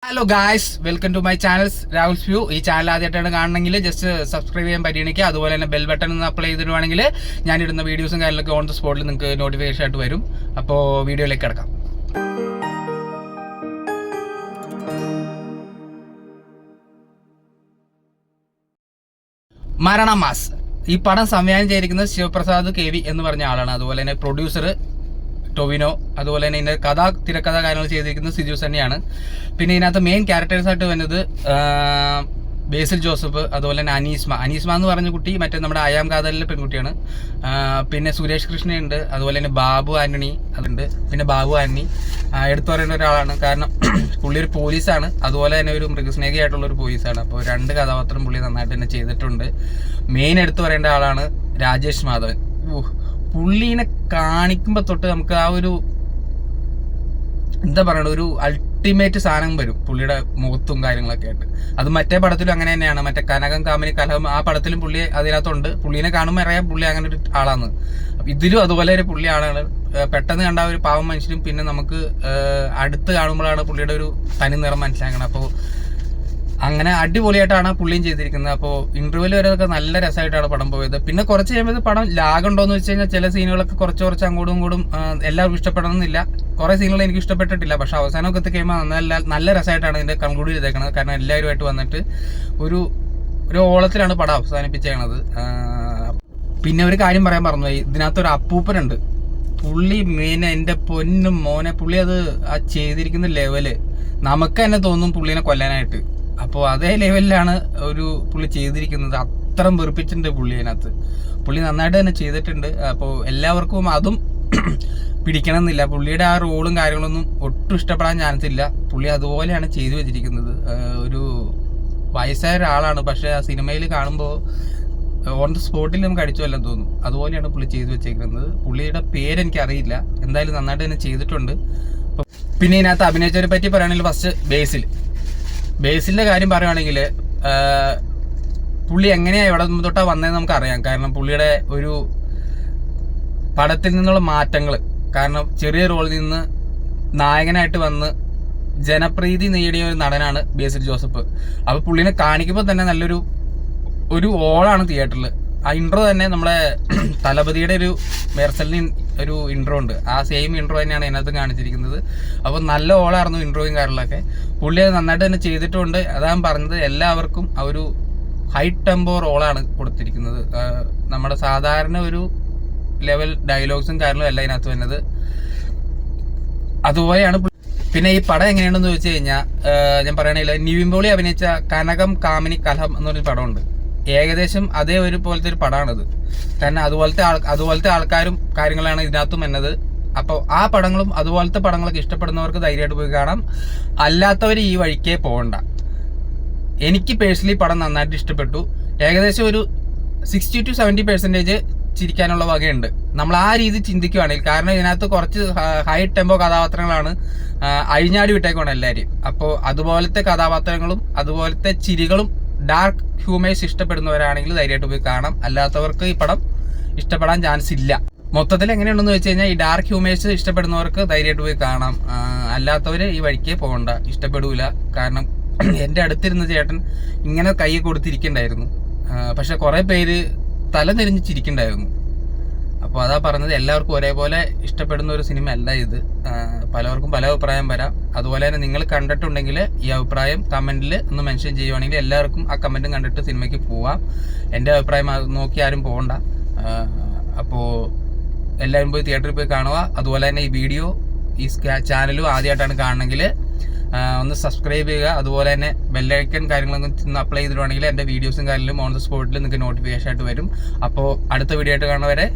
Hello guys, welcome to my channel's Rahul's view. ഈ channel ആദ്യമായിട്ടാണ് കാണണമെങ്കിൽ ജസ്റ്റ് സബ്സ്ക്രൈബ് ചെയ്യാൻ പരിഗണിക്കുക. അതുപോലെ തന്നെ ബെൽ ബട്ടൺ ഒന്ന് അപ്ലൈ ചെയ്തിടുവാണെങ്കിൽ ഞാനിടുന്ന വീഡിയോസും കാര്യങ്ങളൊക്കെ ഓൺ ദ സ്പോട്ടിൽ നിങ്ങൾക്ക് നോട്ടിഫിക്കേഷൻ ആയിട്ട് വരും. അപ്പോൾ വീഡിയോയിലേക്ക് കിടക്കാം. മരണ മാസ് ഈ പടം സംവിധാനം ചെയ്തിരിക്കുന്നത് ശിവപ്രസാദ് KV എന്ന് പറഞ്ഞ ആളാണ്. അതുപോലെ തന്നെ പ്രൊഡ്യൂസർ ടൊവിനോ, അതുപോലെ തന്നെ ഇതിന്റെ തിരക്കഥ കാര്യങ്ങൾ ചെയ്തിരിക്കുന്നത് സിജു തന്നെയാണ്. പിന്നെ ഇതിനകത്ത് മെയിൻ ക്യാരക്ടേഴ്സ് ആയിട്ട് വരുന്നത് ബേസിൽ ജോസഫ്, അതുപോലെ തന്നെ അനീസ്മ എന്ന് പറഞ്ഞ കുട്ടി മറ്റേ നമ്മുടെ അയാം കാതലിലെ പെൺകുട്ടിയാണ്. പിന്നെ സുരേഷ് കൃഷ്ണയുണ്ട്, അതുപോലെ തന്നെ ബാബു ആന്റണി അതുണ്ട്. പിന്നെ ബാബു ആന്റണി എടുത്തു പറയേണ്ട ഒരാളാണ്, കാരണം പുള്ളി ഒരു പോലീസാണ്, അതുപോലെ തന്നെ ഒരു മൃഗസ്നേഹിയായിട്ടുള്ള ഒരു പോലീസാണ്. അപ്പോൾ രണ്ട് കഥാപാത്രം പുള്ളി നന്നായിട്ട് തന്നെ ചെയ്തിട്ടുണ്ട്. മെയിൻ എടുത്തു പറയേണ്ട ആളാണ് രാജേഷ് മാധവൻ. പുള്ളീനെ കാണിക്കുമ്പോൾ തൊട്ട് നമുക്ക് ആ ഒരു എന്താ പറയണ ഒരു അൾട്ടിമേറ്റ് സാധനം വരും പുള്ളിയുടെ മുഖത്തും കാര്യങ്ങളൊക്കെ ആയിട്ട്. അത് മറ്റേ പടത്തിലും അങ്ങനെ തന്നെയാണ്. മറ്റേ കനകം കാമിനി കലഹം ആ പടത്തിലും പുള്ളി അതിനകത്തുണ്ട്. പുള്ളീനെ കാണുമ്പോൾ അറിയാം പുള്ളി അങ്ങനെ ഒരു ആളാണ്. ഇതിലും അതുപോലെ ഒരു പുള്ളി ആളാണ്. പെട്ടെന്ന് കണ്ട ഒരു പാവം മനുഷ്യനും പിന്നെ നമുക്ക് അടുത്ത് കാണുമ്പോഴാണ് പുള്ളിയുടെ ഒരു തനി നിറം മനസ്സിലാക്കണം. അപ്പോൾ അങ്ങനെ അടിപൊളിയായിട്ടാണ് പുള്ളിയും ചെയ്തിരിക്കുന്നത്. അപ്പോൾ ഇന്റർവ്യൂവിൽ വരെയൊക്കെ നല്ല രസമായിട്ടാണ് പടം പോയത്. പിന്നെ കുറച്ച് കഴിയുമ്പോൾ പടം ലാഗ് ഉണ്ടോയെന്ന് വെച്ച് കഴിഞ്ഞാൽ ചില സീനുകളൊക്കെ കുറച്ച് അങ്ങോട്ടും ഇങ്ങോട്ടും എല്ലാവർക്കും ഇഷ്ടപ്പെടണമെന്നില്ല. കുറേ സീനുകൾ എനിക്ക് ഇഷ്ടപ്പെട്ടിട്ടില്ല. പക്ഷെ അവസാനമൊക്കെ എത്തിക്കഴിയുമ്പോൾ നല്ല രസമായിട്ടാണ് ഇതിന്റെ കൺക്ലൂഡ് ചെയ്തേക്കുന്നത്. കാരണം എല്ലാവരുമായിട്ട് വന്നിട്ട് ഒരു ഓളത്തിലാണ് പടം അവസാനിപ്പിച്ചേക്കണത്. പിന്നെ ഒരു കാര്യം പറയാൻ മറന്നുപോയി, ഇതിനകത്തൊരു അപ്പൂപ്പനുണ്ട്. പുള്ളി മെയിൻ എൻ്റെ പൊന്നും മോനെ, പുള്ളി അത് ആ ചെയ്തിരിക്കുന്ന ലെവല് നമുക്ക് തന്നെ തോന്നും പുള്ളീനെ കൊല്ലാനായിട്ട്. അപ്പോൾ അതേ ലെവലിലാണ് ഒരു പുള്ളി ചെയ്തിരിക്കുന്നത്. അത്രയും വെറുപ്പിച്ചിട്ടുണ്ട് പുള്ളി അതിനകത്ത്. പുള്ളി നന്നായിട്ട് തന്നെ ചെയ്തിട്ടുണ്ട്. അപ്പോൾ എല്ലാവർക്കും അതും പിടിക്കണം എന്നില്ല. പുള്ളിയുടെ ആ റോളും കാര്യങ്ങളൊന്നും ഒട്ടും ഇഷ്ടപ്പെടാൻ ചാൻസ് ഇല്ല. പുള്ളി അതുപോലെയാണ് ചെയ്തു വെച്ചിരിക്കുന്നത്. ഒരു വയസ്സായ ഒരാളാണ്, പക്ഷെ ആ സിനിമയിൽ കാണുമ്പോൾ ഓൺ ദ സ്പോട്ടിൽ നമുക്ക് അടിച്ചു കൊല്ലാൻ തോന്നും. അതുപോലെയാണ് പുള്ളി ചെയ്തു വെച്ചേക്കുന്നത്. പുള്ളിയുടെ പേരെനിക്ക് അറിയില്ല, എന്തായാലും നന്നായിട്ട് തന്നെ ചെയ്തിട്ടുണ്ട്. പിന്നെ ഇതിനകത്ത് അഭിനയിച്ചവരെ പറ്റി പറയുകയാണെങ്കിൽ ഫസ്റ്റ് ബേസിലിന്റെ കാര്യം പറയുകയാണെങ്കിൽ പുള്ളി എങ്ങനെയാണ് എവിടെ തൊട്ടാ വന്നതെന്ന് നമുക്കറിയാം. കാരണം പുള്ളിയുടെ ഒരു പടത്തിൽ നിന്നുള്ള മാറ്റങ്ങൾ, കാരണം ചെറിയ റോളിൽ നിന്ന് നായകനായിട്ട് വന്ന് ജനപ്രീതി നേടിയ ഒരു നടനാണ് ബേസിൽ ജോസഫ്. അപ്പോൾ പുള്ളിനെ കാണിക്കുമ്പോൾ തന്നെ നല്ലൊരു ഓളാണ് തിയേറ്ററിൽ. ആ ഇൻട്രോ തന്നെ നമ്മുടെ തലപതിയുടെ ഒരു മെർസലിന് ഒരു ഇൻട്രോ ഉണ്ട്. ആ സെയിം ഇൻട്രോ തന്നെയാണ് ഇതിനകത്ത് കാണിച്ചിരിക്കുന്നത്. അപ്പോൾ നല്ല ഓളായിരുന്നു ഇൻട്രോയും കാര്യങ്ങളൊക്കെ. പുള്ളി അത് നന്നായിട്ട് തന്നെ ചെയ്തിട്ടുണ്ട്. അതാണ് പറഞ്ഞത്, എല്ലാവർക്കും ആ ഒരു ഹൈ ടെമ്പോ റോളാണ് കൊടുത്തിരിക്കുന്നത്. നമ്മുടെ സാധാരണ ഒരു ലെവൽ ഡയലോഗ്സും കാര്യങ്ങളും എല്ലാം ഇതിനകത്ത് വരുന്നത്. അതുപോലെയാണ്. പിന്നെ ഈ പടം എങ്ങനെയാണെന്ന് ചോദിച്ചു കഴിഞ്ഞാൽ ഞാൻ പറയണില്ല, നിവിൻ പോളി അഭിനയിച്ച കനകം കാമിനി കലഹം എന്നൊരു പടമുണ്ട്. ഏകദേശം അതേ ഒരു പോലത്തെ ഒരു പടമാണത്. കാരണം അതുപോലത്തെ ആൾക്കാരും കാര്യങ്ങളാണ് ഇതിനകത്തും എന്നത്. അപ്പോൾ ആ പടങ്ങളും അതുപോലത്തെ പടങ്ങളൊക്കെ ഇഷ്ടപ്പെടുന്നവർക്ക് ധൈര്യമായിട്ട് പോയി കാണാം. അല്ലാത്തവർ ഈ വഴിക്കേ പോകണ്ട. എനിക്ക് പേഴ്സണലി പടം നന്നായിട്ട് ഇഷ്ടപ്പെട്ടു. ഏകദേശം ഒരു 60 to 70% ചിരിക്കാനുള്ള വകയുണ്ട് നമ്മൾ ആ രീതി ചിന്തിക്കുകയാണെങ്കിൽ. കാരണം ഇതിനകത്ത് കുറച്ച് ഹൈ ടെമ്പോ കഥാപാത്രങ്ങളാണ് അഴിഞ്ഞാടി വിട്ടേക്കാണ് എല്ലാവരും. അപ്പോൾ അതുപോലത്തെ കഥാപാത്രങ്ങളും അതുപോലത്തെ ചിരികളും ഡാർക്ക് ഹ്യൂമേഴ്സ് ഇഷ്ടപ്പെടുന്നവരാണെങ്കിൽ ധൈര്യമായിട്ട് പോയി കാണാം. അല്ലാത്തവർക്ക് ഈ പടം ഇഷ്ടപ്പെടാൻ ചാൻസ് ഇല്ല. മൊത്തത്തിൽ എങ്ങനെയുണ്ടെന്ന് വെച്ച് കഴിഞ്ഞാൽ ഈ ഡാർക്ക് ഹ്യൂമേഴ്സ് ഇഷ്ടപ്പെടുന്നവർക്ക് ധൈര്യമായിട്ട് പോയി കാണാം. അല്ലാത്തവർ ഈ വഴിക്കേ പോകണ്ട, ഇഷ്ടപ്പെടൂല. കാരണം എൻ്റെ അടുത്തിരുന്ന ചേട്ടൻ ഇങ്ങനെ കൈ കൊടുത്തിരിക്കണ്ടായിരുന്നു, പക്ഷെ കുറേ പേര് തല തിരിഞ്ഞ് ചിരിക്കണ്ടായിരുന്നു. അപ്പോൾ അതാ പറഞ്ഞത്, എല്ലാവർക്കും ഒരേപോലെ ഇഷ്ടപ്പെടുന്ന ഒരു സിനിമ അല്ല ഇത്. പലവർക്കും പല അഭിപ്രായം വരാം. അതുപോലെ തന്നെ നിങ്ങൾ കണ്ടിട്ടുണ്ടെങ്കിൽ ഈ അഭിപ്രായം കമൻറ്റിൽ ഒന്ന് മെൻഷൻ ചെയ്യുവാണെങ്കിൽ എല്ലാവർക്കും ആ കമൻറ്റും കണ്ടിട്ട് സിനിമയ്ക്ക് പോവാം. എൻ്റെ അഭിപ്രായം നോക്കി ആരും പോകണ്ട. അപ്പോൾ എല്ലാവരും പോയി തിയേറ്ററിൽ പോയി കാണുക. അതുപോലെ തന്നെ ഈ വീഡിയോ ഈ ചാനലും ആദ്യമായിട്ടാണ് കാണണമെങ്കിൽ ഒന്ന് സബ്സ്ക്രൈബ് ചെയ്യുക. അതുപോലെ തന്നെ ബെല്ലൈക്കൺ കാര്യങ്ങളൊക്കെ ഒന്ന് അപ്ലൈ ചെയ്തിട്ടുണ്ടെങ്കിൽ എൻ്റെ വീഡിയോസും കാര്യങ്ങളും ഓൺ ദ സ്പോട്ടിൽ നിങ്ങൾക്ക് നോട്ടിഫിക്കേഷൻ ആയിട്ട് വരും. അപ്പോൾ അടുത്ത വീഡിയോ ആയിട്ട് കാണുന്നവരെ